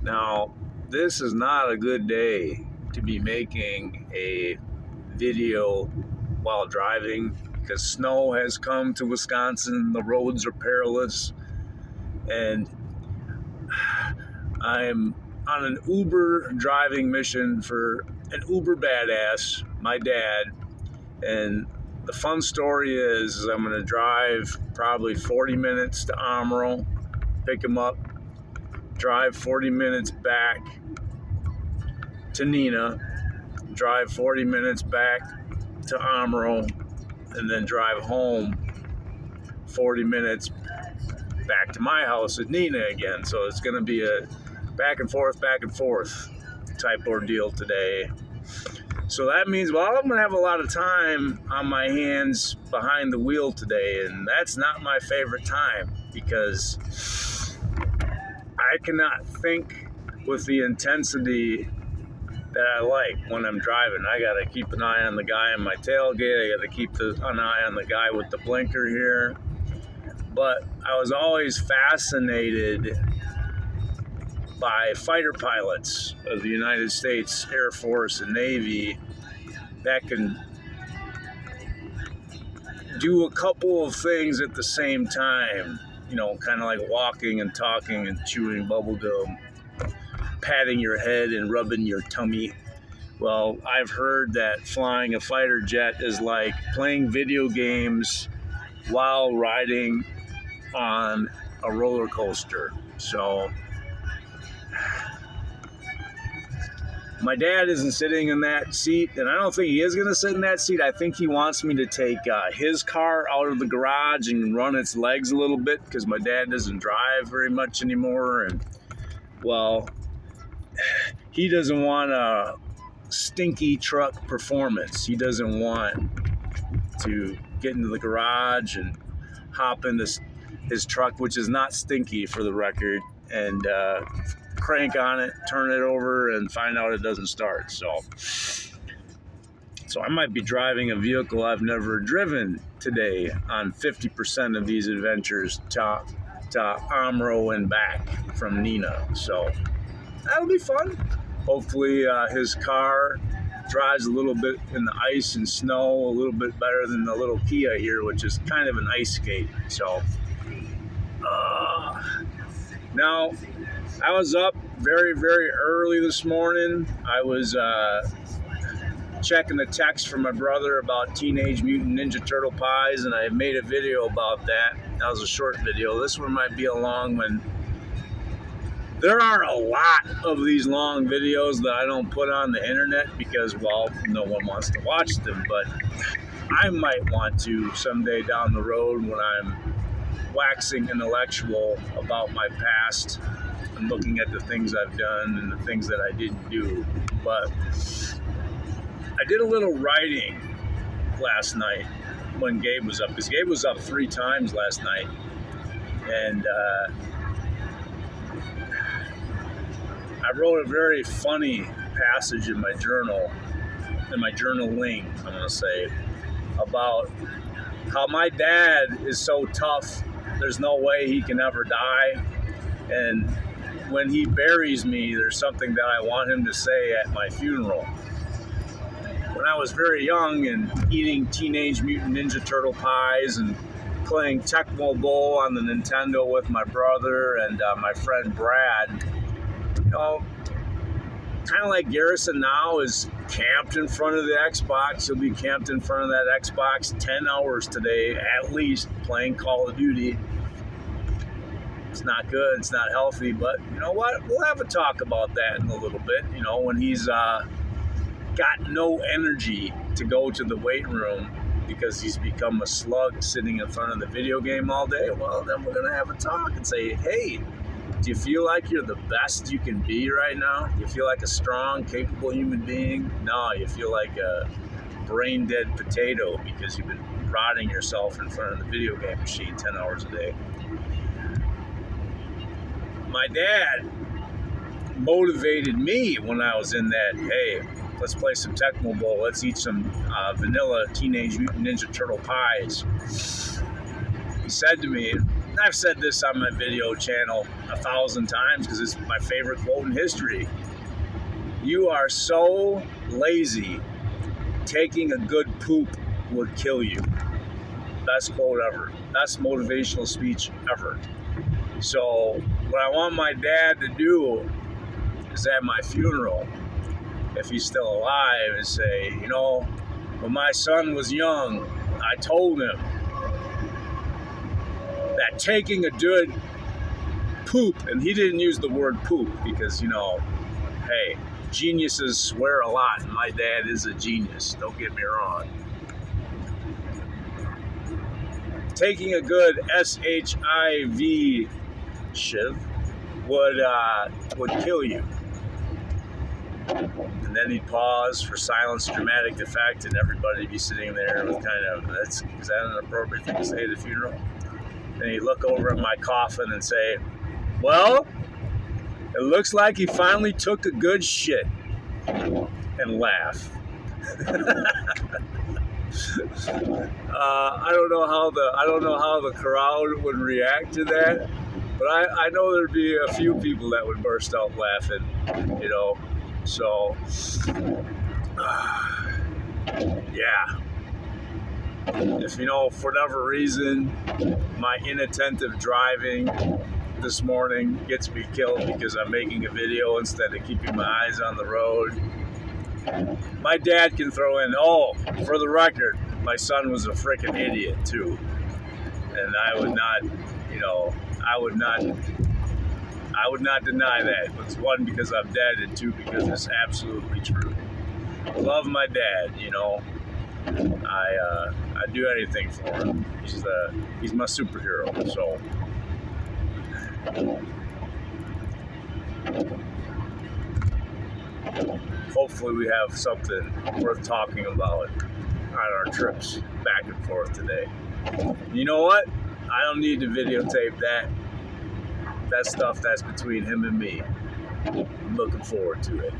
Now, this is not a good day to be making a video while driving because snow has come to Wisconsin. The roads are perilous, and I'm on an Uber driving mission for an Uber badass, my dad. And the fun story is I'm going to drive probably 40 minutes to Amro, pick him up, drive 40 minutes back to Nina, drive 40 minutes back to Amro, and then drive home 40 minutes back to my house at Nina again. So it's going to be a back and forth type ordeal today. So that means, well, I'm going to have a lot of time on my hands behind the wheel today, and that's not my favorite time because I cannot think with the intensity that I like when I'm driving. I got to keep an eye on the guy on my tailgate. I got to keep an eye on the guy with the blinker here. But I was always fascinated by fighter pilots of the United States Air Force and Navy that can do a couple of things at the same time, you know, kind of like walking and talking and chewing bubble gum, patting your head and rubbing your tummy. Well, I've heard that flying a fighter jet is like playing video games while riding on a roller coaster. So my dad isn't sitting in that seat, and I don't think he is going to sit in that seat. I think he wants me to take his car out of the garage and run its legs a little bit because my dad doesn't drive very much anymore. And, well, he doesn't want a stinky truck performance. He doesn't want to get into the garage and hop into his truck, which is not stinky for the record, and crank on it, turn it over, and find out it doesn't start. So I might be driving a vehicle I've never driven today on 50% of these adventures to Amro and back from Nina. So that'll be fun. Hopefully his car drives a little bit in the ice and snow a little bit better than the little Kia here, which is kind of an ice skate. So now, I was up very, very early this morning. I was checking the text from my brother about Teenage Mutant Ninja Turtle pies, and I made a video about that. That was a short video. This one might be a long one. There are a lot of these long videos that I don't put on the internet because, well, no one wants to watch them, but I might want to someday down the road when I'm waxing intellectual about my past and looking at the things I've done and the things that I didn't do. But I did a little writing last night when Gabe was up, because Gabe was up 3 times last night, and I wrote a very funny passage in my journal, in my journaling, I'm going to say, about how my dad is so tough, there's no way he can ever die. And when he buries me, there's something that I want him to say at my funeral. When I was very young and eating Teenage Mutant Ninja Turtle pies and playing Tecmo Bowl on the Nintendo with my brother and my friend Brad, you know, kind of like Garrison now is camped in front of the Xbox. He'll be camped in front of that Xbox 10 hours today, at least, playing Call of Duty. It's not good. It's not healthy. But you know what? We'll have a talk about that in a little bit. You know, when he's got no energy to go to the weight room because he's become a slug sitting in front of the video game all day, well, then we're going to have a talk and say, hey, do you feel like you're the best you can be right now? Do you feel like a strong, capable human being? No, you feel like a brain-dead potato because you've been rotting yourself in front of the video game machine 10 hours a day. My dad motivated me when I was in that, hey, let's play some Tecmo Bowl, let's eat some vanilla Teenage Mutant Ninja Turtle pies. He said to me, I've said this on my video channel 1,000 times because it's my favorite quote in history. You are so lazy, taking a good poop would kill you. Best quote ever. Best motivational speech ever. So what I want my dad to do is at my funeral, if he's still alive, is say, you know, when my son was young, I told him that taking a good poop, and he didn't use the word poop because, you know, hey, geniuses swear a lot, and my dad is a genius, don't get me wrong. Taking a good SHIV shiv would kill you. And then he'd pause for silence, dramatic effect, and everybody would be sitting there with kind of, is that an appropriate thing to say at a funeral? And he'd look over at my coffin and say, well, it looks like he finally took a good shit, and laugh. I don't know how the crowd would react to that, but I know there'd be a few people that would burst out laughing, you know. So, yeah. If, you know, for whatever reason, my inattentive driving this morning gets me killed because I'm making a video instead of keeping my eyes on the road, my dad can throw in, oh, for the record, my son was a freaking idiot too. And I would not, you know, I would not deny that. It's one, because I'm dead, and two, because it's absolutely true. I love my dad, you know. I'd do anything for him. He's my superhero, so. Hopefully we have something worth talking about on our trips back and forth today. You know what? I don't need to videotape that. That stuff that's between him and me. I'm looking forward to it.